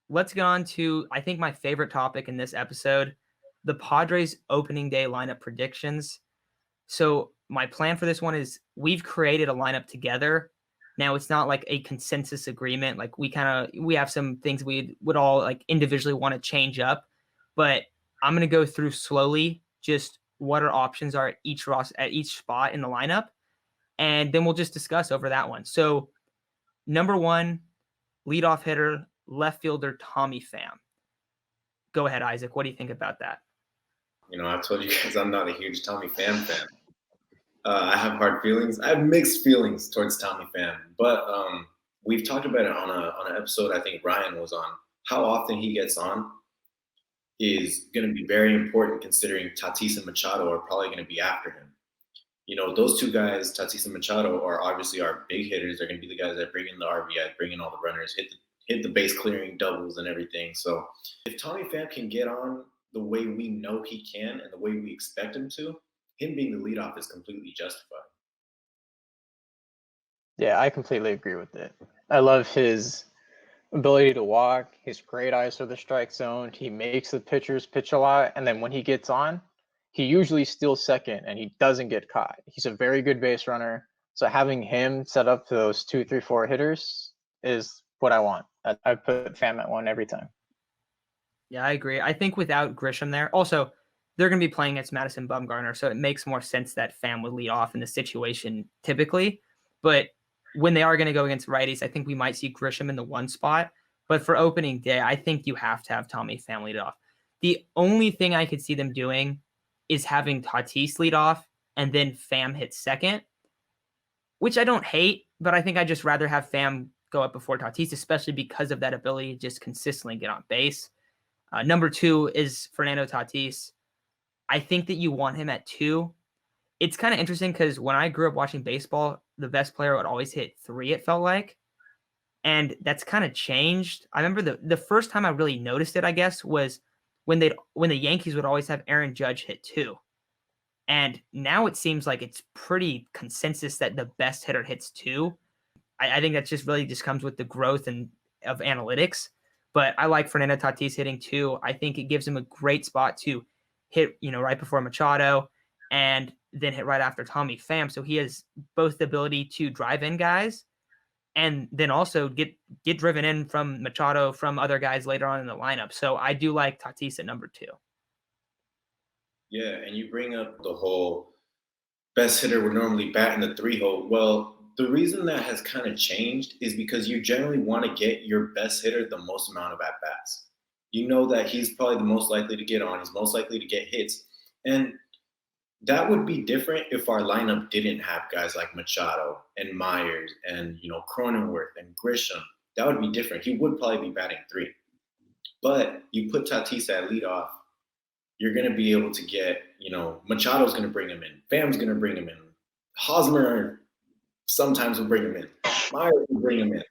let's get on to, I think, my favorite topic in this episode, the Padres opening day lineup predictions. So my plan for this one is we've created a lineup together. Now it's not like a consensus agreement. Like we have some things we would all like individually want to change up, but I'm gonna go through slowly just what our options are at each spot in the lineup, and then we'll just discuss over that one. So number one, leadoff hitter, left fielder Tommy Pham. Go ahead, Isaac. What do you think about that? I told you guys I'm not a huge Tommy Pham fan. I have hard feelings. I have mixed feelings towards Tommy Pham, but we've talked about it on an episode I think Ryan was on. How often he gets on is going to be very important, considering Tatis and Machado are probably going to be after him. Those two guys, Tatis and Machado, are obviously our big hitters. They're going to be the guys that bring in the RBI, bring in all the runners, hit the base clearing doubles and everything. So if Tommy Pham can get on the way we know he can and the way we expect him to, him being the leadoff is completely justified. Yeah, I completely agree with it. I love his ability to walk, his great eyes for the strike zone. He makes the pitchers pitch a lot, and then when he gets on, he usually steals second and he doesn't get caught. He's a very good base runner. So having him set up to those 2, 3, 4 hitters is what I want. I put Pham at 1 every time. Yeah, I agree. I think without Grisham there, also they're going to be playing against Madison Bumgarner, so it makes more sense that Pham would lead off in this situation typically. But when they are going to go against righties, I think we might see Grisham in the 1 spot. But for opening day, I think you have to have Tommy Pham lead off. The only thing I could see them doing is having Tatis lead off and then Pham hit second, which I don't hate, but I think I'd just rather have Pham go up before Tatis, especially because of that ability to just consistently get on base. Number 2 is Fernando Tatis. I think that you want him at 2. It's kind of interesting because when I grew up watching baseball, the best player would always hit 3, it felt like. And that's kind of changed. I remember the first time I really noticed it, I guess, was when the Yankees would always have Aaron Judge hit 2. And now it seems like it's pretty consensus that the best hitter hits 2. I think that just really just comes with the growth of analytics. But I like Fernando Tatis hitting 2. I think it gives him a great spot to hit, right before Machado and then hit right after Tommy Pham. So he has both the ability to drive in guys and then also get driven in from Machado, from other guys later on in the lineup. So I do like Tatis at number 2. Yeah, and you bring up the whole best hitter would normally bat in the 3 hole. Well, the reason that has kind of changed is because you generally want to get your best hitter the most amount of at-bats. You know that he's probably the most likely to get on. He's most likely to get hits. And that would be different if our lineup didn't have guys like Machado and Myers and, Cronenworth and Grisham. That would be different. He would probably be batting 3. But you put Tatis at leadoff, you're going to be able to get, Machado's going to bring him in. Pham's going to bring him in. Hosmer sometimes will bring him in. Myers will bring him in.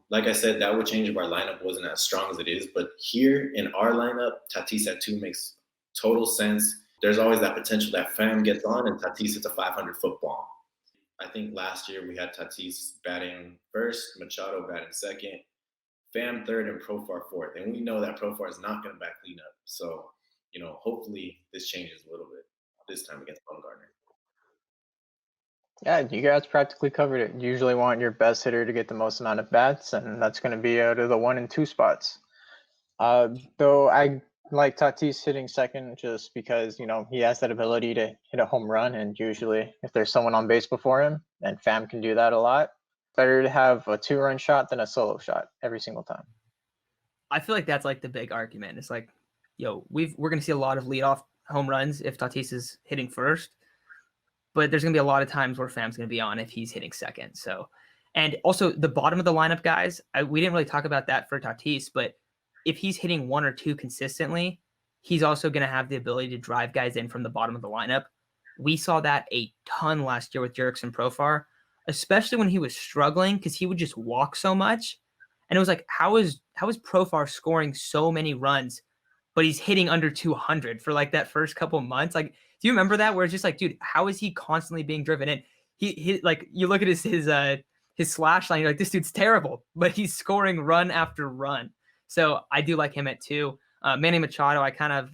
Like I said, that would change if our lineup wasn't as strong as it is. But here in our lineup, Tatis at 2 makes total sense. There's always that potential that Pham gets on and Tatis hits a 500-foot bomb. I think last year we had Tatis batting first, Machado batting second, Pham third, and Profar fourth. And we know that Profar is not going to back clean up. So, hopefully this changes a little bit this time against Bumgarner. Yeah, you guys practically covered it. You usually want your best hitter to get the most amount of bats, and that's going to be out of the 1 and 2 spots. Though I like Tatis hitting second just because, he has that ability to hit a home run, and usually if there's someone on base before him, and Pham can do that a lot, better to have a 2-run shot than a solo shot every single time. I feel like that's like the big argument. It's like, we're going to see a lot of leadoff home runs if Tatis is hitting first. But there's going to be a lot of times where Pham's going to be on if he's hitting second. So, and also the bottom of the lineup guys, we didn't really talk about that for Tatis, but if he's hitting 1 or 2 consistently, he's also going to have the ability to drive guys in from the bottom of the lineup. We saw that a ton last year with Jurickson Profar, especially when he was struggling because he would just walk so much. And it was like, how is Profar scoring so many runs, but he's hitting under 200 for like that first couple months? Like, do you remember that? Where it's just like, dude, how is he constantly being driven in? He like, you look at his slash line, you're like, this dude's terrible, but he's scoring run after run. So I do like him at 2. Manny Machado, I kind of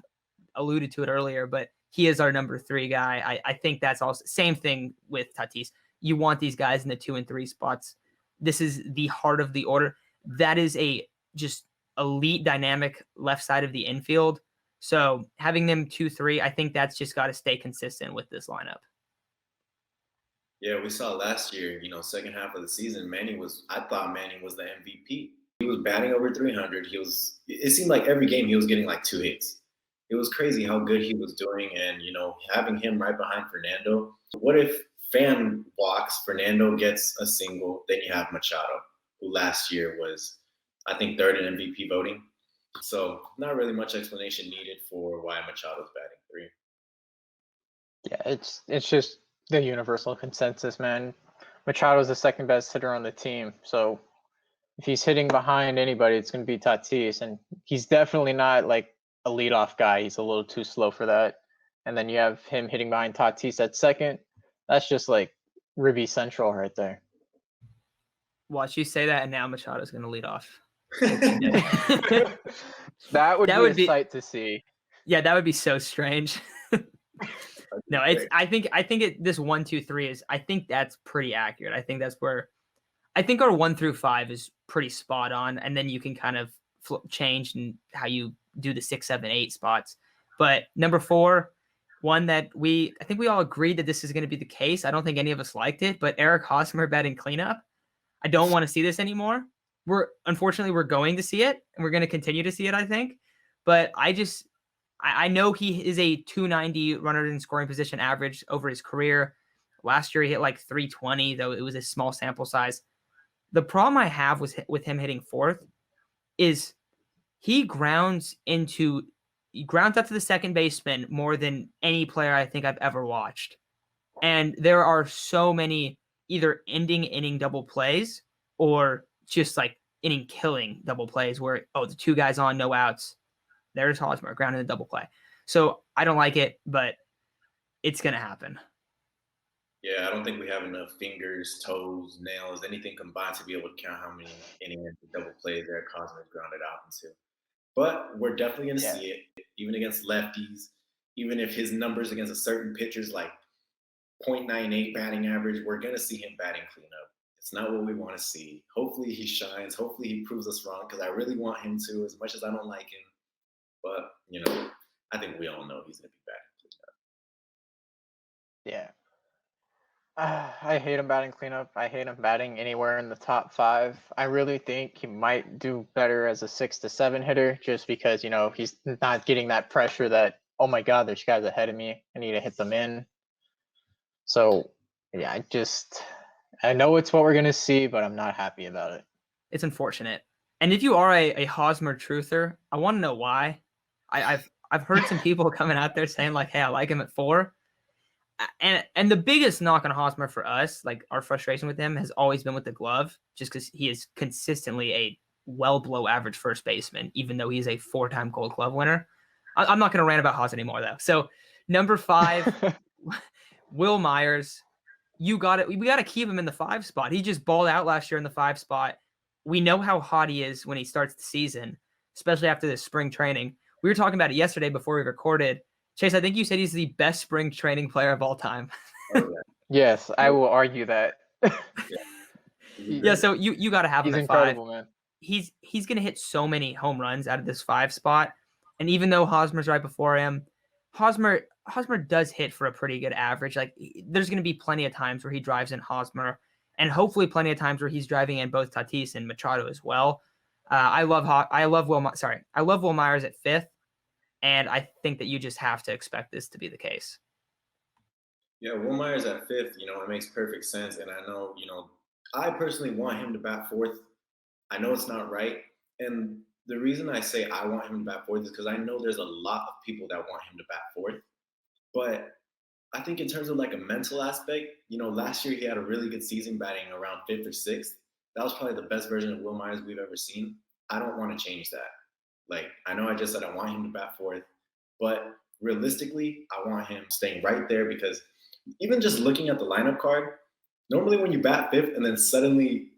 alluded to it earlier, but he is our number 3 guy. I think that's also same thing with Tatis. You want these guys in the 2 and 3 spots. This is the heart of the order. That is a just elite dynamic left side of the infield. So having them 2-3, I think that's just got to stay consistent with this lineup. Yeah, we saw last year, second half of the season, I thought Manning was the MVP. He was batting over 300. It seemed like every game he was getting like 2 hits. It was crazy how good he was doing. And, having him right behind Fernando, what if fan walks, Fernando gets a single, then you have Machado, who last year was, I think, 3rd in MVP voting. So not really much explanation needed for why Machado's batting 3. Yeah, it's just the universal consensus, man. Machado's the second best hitter on the team. So if he's hitting behind anybody, it's going to be Tatis. And he's definitely not like a leadoff guy. He's a little too slow for that. And then you have him hitting behind Tatis at second. That's just like Ribby Central right there. Watch you say that, and now Machado's going to lead off. That would be a sight to see. Yeah, that would be so strange. No, I think this 1, 2, 3 is, I think that's pretty accurate. I think that's where, I think our 1 through 5 is pretty spot on. And then you can kind of change in how you do the 6, 7, 8 spots. But number 4, one that I think we all agreed that this is going to be the case. I don't think any of us liked it, but Eric Hosmer batting cleanup. I don't want to see this anymore. Unfortunately, we're going to see it, and we're going to continue to see it, I think. But I know he is a 290 runner in scoring position average over his career. Last year, he hit like 320, though it was a small sample size. The problem I have with him hitting 4th is he grounds out to the second baseman more than any player I think I've ever watched. And there are so many either ending inning double plays or just like inning killing double plays where, the 2 guys on, no outs. There's Hosmer grounding the double play. So I don't like it, but it's going to happen. Yeah, I don't think we have enough fingers, toes, nails, anything combined to be able to count how many innings double plays Eric Hosmer is grounded out into. But we're definitely going to see it, even against lefties, even if his numbers against a certain pitcher's like 0.98 batting average, we're going to see him batting cleanup. It's not what we want to see. Hopefully he shines. Hopefully he proves us wrong, because I really want him to, as much as I don't like him. But, I think we all know he's going to be batting cleanup. Yeah. I hate him batting cleanup. I hate him batting anywhere in the top 5. I really think he might do better as a 6 to 7 hitter, just because, he's not getting that pressure that, oh my God, there's guys ahead of me. I need to hit them in. So, yeah, I know it's what we're going to see, but I'm not happy about it. It's unfortunate. And if you are a Hosmer truther, I want to know why. I've heard some people coming out there saying like, hey, I like him at 4. And the biggest knock on Hosmer for us, like our frustration with him, has always been with the glove, just because he is consistently a well below average first baseman, even though he's a 4-time Gold Glove winner. I'm not going to rant about Hos anymore, though. So number 5, Will Myers. We got to keep him in the 5 spot. He just balled out last year in the 5 spot. We know how hot he is when he starts the season, especially after this spring training. We were talking about it yesterday before we recorded. Chase, I think you said he's the best spring training player of all time. Yes, I will argue that. Yeah, so you got to have him at 5. He's incredible, man. He's going to hit so many home runs out of this 5 spot. And even though Hosmer's right before him, Hosmer does hit for a pretty good average. Like, there's going to be plenty of times where he drives in Hosmer, and hopefully plenty of times where he's driving in both Tatis and Machado as well. I love Will Myers at 5th, and I think that you just have to expect this to be the case. Yeah, Will Myers at 5th, it makes perfect sense. And I know, I personally want him to bat 4th. I know it's not right. And the reason I say I want him to bat 4th is because I know there's a lot of people that want him to bat 4th. But I think in terms of like a mental aspect, last year he had a really good season batting around 5th or 6th. That was probably the best version of Will Myers we've ever seen. I don't want to change that. Like, I know I just said I want him to bat 4th, but realistically, I want him staying right there, because even just looking at the lineup card, normally when you bat 5th and then suddenly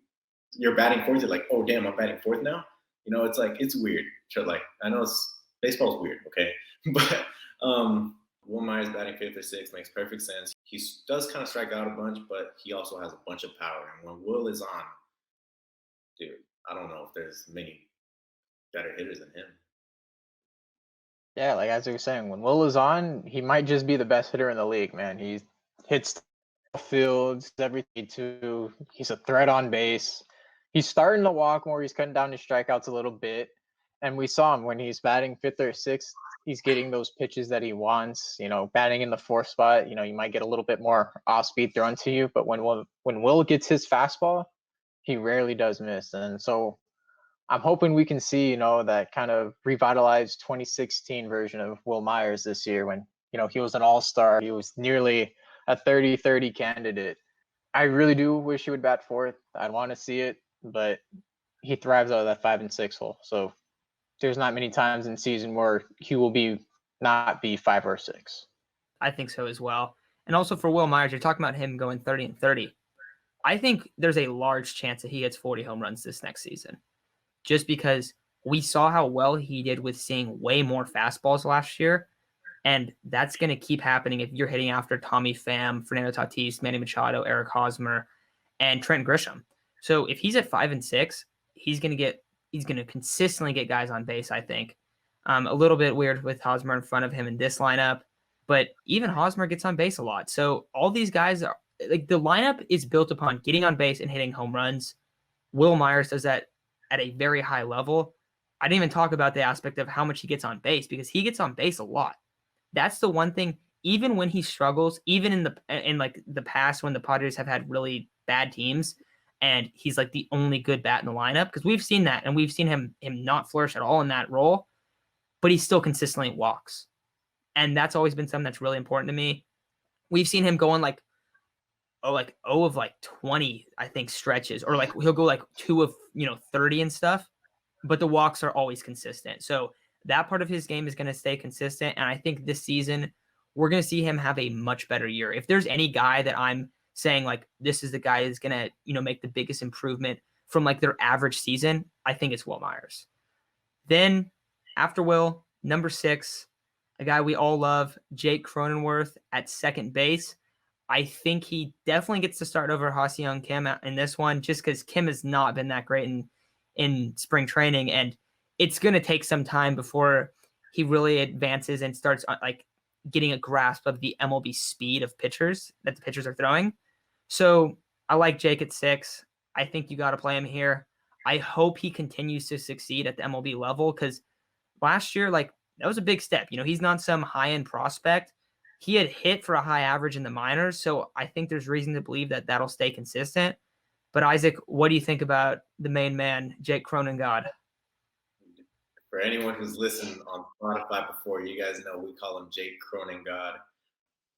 you're batting 4th, you're like, oh, damn, I'm batting 4th now. It's like it's weird. So like I know baseball's weird, okay, but Will Myers batting fifth or sixth makes perfect sense. He does kind of strike out a bunch, but he also has a bunch of power. And when Will is on, dude, I don't know if there's many better hitters than him. Yeah, like as you were saying, when Will is on, he might just be the best hitter in the league, man. He hits fields, everything too. He's a threat on base. He's starting to walk more. He's cutting down his strikeouts a little bit. And we saw him when he's batting fifth or sixth, he's getting those pitches that he wants. Batting in the fourth spot, you might get a little bit more off speed thrown to you. But when Will gets his fastball, he rarely does miss. And so I'm hoping we can see, that kind of revitalized 2016 version of Will Myers this year when, he was an all-star. He was nearly a 30-30 candidate. I really do wish he would bat fourth. I'd want to see it, but he thrives out of that 5 and 6 hole. So there's not many times in season where he will not be 5 or 6. I think so as well. And also for Will Myers, you're talking about him going 30 and 30. I think there's a large chance that he hits 40 home runs this next season, just because we saw how well he did with seeing way more fastballs last year. And that's going to keep happening if you're hitting after Tommy Pham, Fernando Tatis, Manny Machado, Eric Hosmer, and Trent Grisham. So if he's at 5 and 6, he's going to consistently get guys on base, I think. A little bit weird with Hosmer in front of him in this lineup, but even Hosmer gets on base a lot. So all these guys are like, the lineup is built upon getting on base and hitting home runs. Will Myers does that at a very high level. I didn't even talk about the aspect of how much he gets on base, because he gets on base a lot. That's the one thing, even when he struggles, even in like the past when the Padres have had really bad teams and he's like the only good bat in the lineup, because we've seen that and we've seen him not flourish at all in that role, but he still consistently walks. And that's always been something that's really important to me. We've seen him go on like 0 of 20, I think, stretches, or like he'll go like 2 of 30 and stuff, but the walks are always consistent. So that part of his game is going to stay consistent. And I think this season we're going to see him have a much better year. If there's any guy that I'm saying like this is the guy that's going to make the biggest improvement from like their average season, I think it's Will Myers. Then after Will, number 6, a guy we all love, Jake Cronenworth at second base. I think he definitely gets to start over ha-seong Kim in this one, just because Kim has not been that great in spring training, and it's going to take some time before he really advances and starts like getting a grasp of the MLB speed of pitchers that the pitchers are throwing. So I like Jake at 6. I think you got to play him here. I hope he continues to succeed at the MLB level, because last year, like, that was a big step. He's not some high-end prospect. He had hit for a high average in the minors, so I think there's reason to believe that that'll stay consistent. But Isaac, what do you think about the main man, Jake Cronengod? For anyone who's listened on Spotify before, you guys know we call him Jake Cronengod.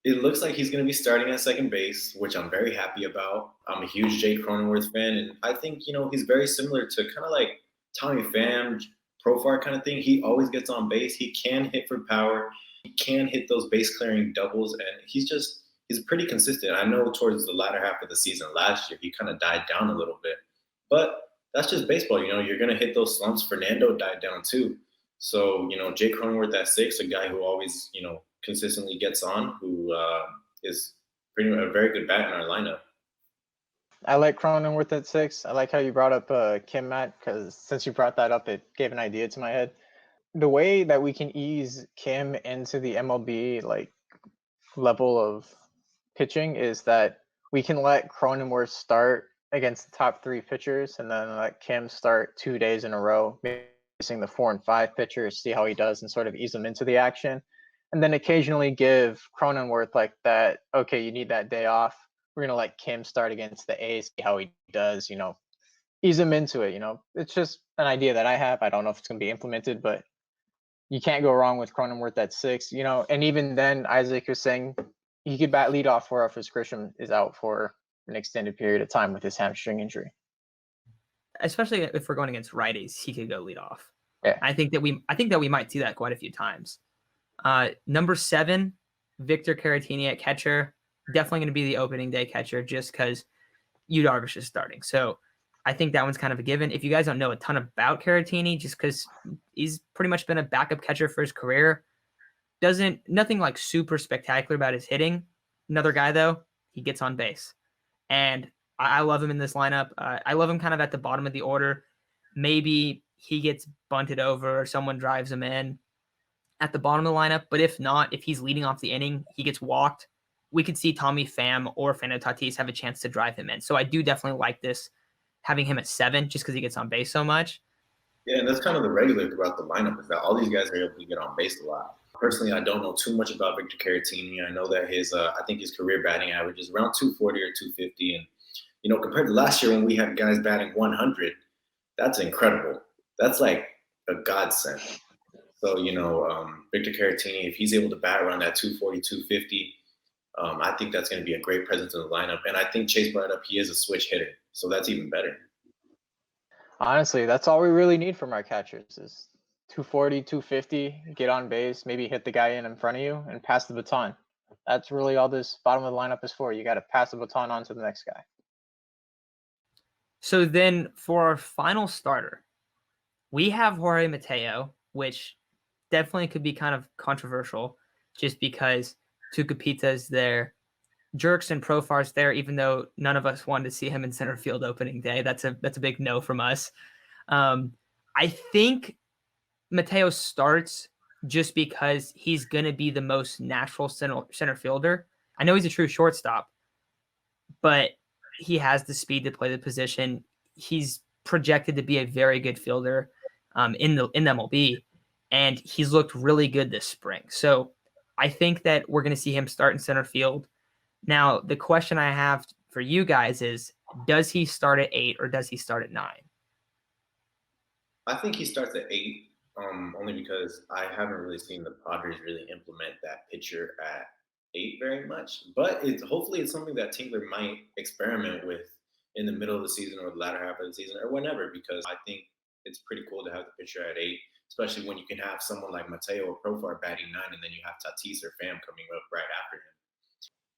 It looks like he's going to be starting at second base, which I'm very happy about. I'm a huge Jake Cronenworth fan, and I think, he's very similar to kind of like Tommy Pham, Profar kind of thing. He always gets on base. He can hit for power. He can hit those base clearing doubles, and he's pretty consistent. I know towards the latter half of the season last year, he kind of died down a little bit, but that's just baseball. You're going to hit those slumps. Fernando died down too. So, Jake Cronenworth at 6, a guy who always, consistently gets on, who is pretty much a very good bat in our lineup. I like Cronenworth at 6. I like how you brought up Kim, Matt, because since you brought that up, it gave an idea to my head. The way that we can ease Kim into the MLB level of pitching is that we can let Cronenworth start against the top 3 pitchers, and then let Kim start 2 days in a row, facing the 4 and 5 pitchers, see how he does, and sort of ease him into the action. And then occasionally give Cronenworth like that, okay, you need that day off. We're going to let Kim start against the A's, see how he does, ease him into it. It's just an idea that I have. I don't know if it's going to be implemented, but you can't go wrong with Cronenworth at 6, and even then, Isaac was saying he could bat leadoff for if his Grisham is out for an extended period of time with his hamstring injury. Especially if we're going against righties, he could go leadoff. Yeah. I think that we might see that quite a few times. Number 7, Victor Caratini at catcher. Definitely going to be the opening day catcher, just because Yu Darvish is starting. So I think that one's kind of a given. If you guys don't know a ton about Caratini, just because he's pretty much been a backup catcher for his career, nothing like super spectacular about his hitting. Another guy though, he gets on base, and I love him in this lineup. I love him kind of at the bottom of the order. Maybe he gets bunted over or someone drives him in at the bottom of the lineup. But if not, if he's leading off the inning, he gets walked. We could see Tommy Pham or Fernando Tatis have a chance to drive him in. So I do definitely like this, having him at 7 just because he gets on base so much. Yeah, and that's kind of the regular throughout the lineup is that all these guys are able to get on base a lot. Personally, I don't know too much about Victor Caratini. I know that I think his career batting average is around 240 or 250. And, compared to last year when we had guys batting 100, that's incredible. That's like a godsend. So, Victor Caratini, if he's able to bat around that 240, 250, I think that's going to be a great presence in the lineup. And I think Chase brought up he is a switch hitter, so that's even better. Honestly, that's all we really need from our catchers is 240, 250, get on base, maybe hit the guy in front of you, and pass the baton. That's really all this bottom of the lineup is for. You got to pass the baton on to the next guy. So then for our final starter, we have Jorge Mateo, which definitely could be kind of controversial just because Tucupita's there. Jurickson Profar's there, even though none of us wanted to see him in center field opening day. That's a big no from us. I think Mateo starts just because he's going to be the most natural center fielder. I know he's a true shortstop, but he has the speed to play the position. He's projected to be a very good fielder in the MLB, and he's looked really good this spring. So I think that we're going to see him start in center field. Now, the question I have for you guys is, does he start at 8 or does he start at 9? I think he starts at 8, only because I haven't really seen the Padres really implement that pitcher at 8 very much. But hopefully it's something that Tingler might experiment with in the middle of the season or the latter half of the season or whenever, because I think it's pretty cool to have the pitcher at 8, especially when you can have someone like Mateo or Profar batting 9, and then you have Tatis or Pham coming up right after him.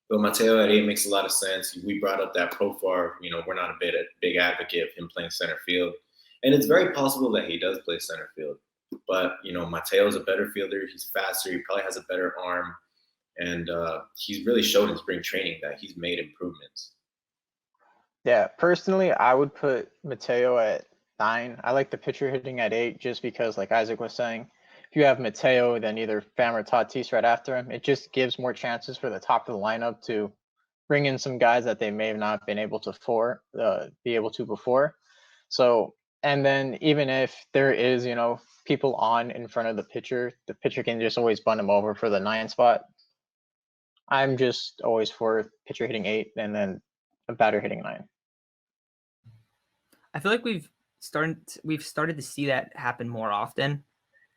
But Mateo at 8 makes a lot of sense. We brought up that Profar, we're not a big advocate of him playing center field. And it's very possible that he does play center field. But, Mateo's a better fielder. He's faster. He probably has a better arm. And he's really showed in spring training that he's made improvements. Yeah, personally, I would put Mateo at 9. I like the pitcher hitting at 8 just because, like Isaac was saying, if you have Mateo, then either Pham or Tatis right after him, it just gives more chances for the top of the lineup to bring in some guys that they may have not been able to before. So, and then even if there is, people on in front of the pitcher can just always bunt him over for the 9 spot. I'm just always for pitcher hitting 8 and then a batter hitting 9. I feel like we've started to see that happen more often.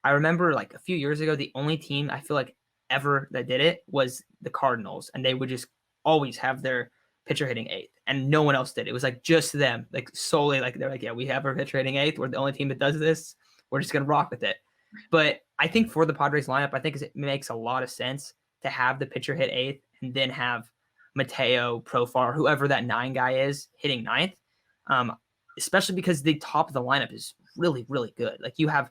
I remember like a few years ago, the only team I feel like ever that did it was the Cardinals, and they would just always have their pitcher hitting 8th, and no one else did. It was like just them, like solely like they're like, yeah, we have our pitcher hitting 8th. We're the only team that does this. We're just gonna rock with it. But I think for the Padres lineup, I think it makes a lot of sense to have the pitcher hit 8th and then have Mateo, Profar, whoever that 9 guy is, hitting 9th. Especially because the top of the lineup is really, really good. Like you have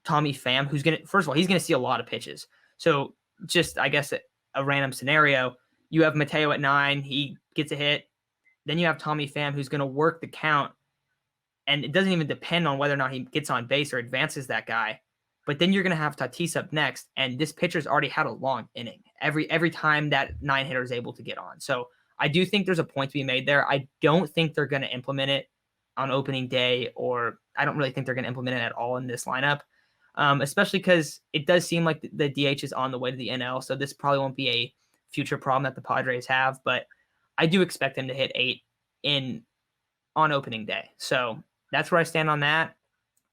Tommy Pham, who's first of all, he's gonna see a lot of pitches. So just I guess a random scenario, you have Mateo at 9, he gets a hit. Then you have Tommy Pham, who's gonna work the count, and it doesn't even depend on whether or not he gets on base or advances that guy. But then you're gonna have Tatis up next, and this pitcher's already had a long inning every time that 9 hitter is able to get on. So I do think there's a point to be made there. I don't think they're gonna implement it on opening day, or I don't really think they're gonna implement it at all in this lineup. Especially because it does seem like the DH is on the way to the NL, so this probably won't be a future problem that the Padres have, but I do expect him to hit 8 on opening day. So that's where I stand on that.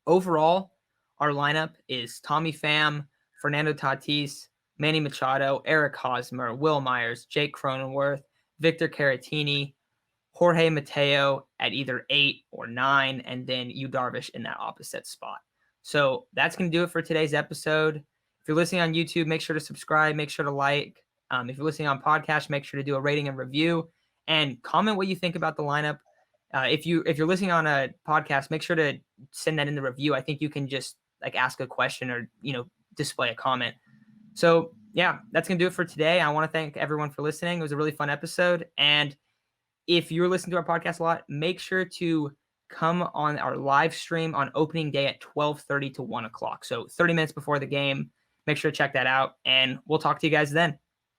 Overall, our lineup is Tommy Pham, Fernando Tatis, Manny Machado, Eric Hosmer, Will Myers, Jake Cronenworth, Victor Caratini, Jorge Mateo at either 8 or 9, and then Yu Darvish in that opposite spot. So that's going to do it for today's episode. If you're listening on YouTube, make sure to subscribe, make sure to like. If you're listening on podcast, make sure to do a rating and review and comment what you think about the lineup. If you're listening on a podcast, make sure to send that in the review. I think you can just like ask a question or display a comment. So yeah, that's gonna do it for today. I want to thank everyone for listening. It was a really fun episode, and if you're listening to our podcast a lot, make sure to come on our live stream on opening day at 12:30 to 1 o'clock. So 30 minutes before the game. Make sure to check that out, and we'll talk to you guys then.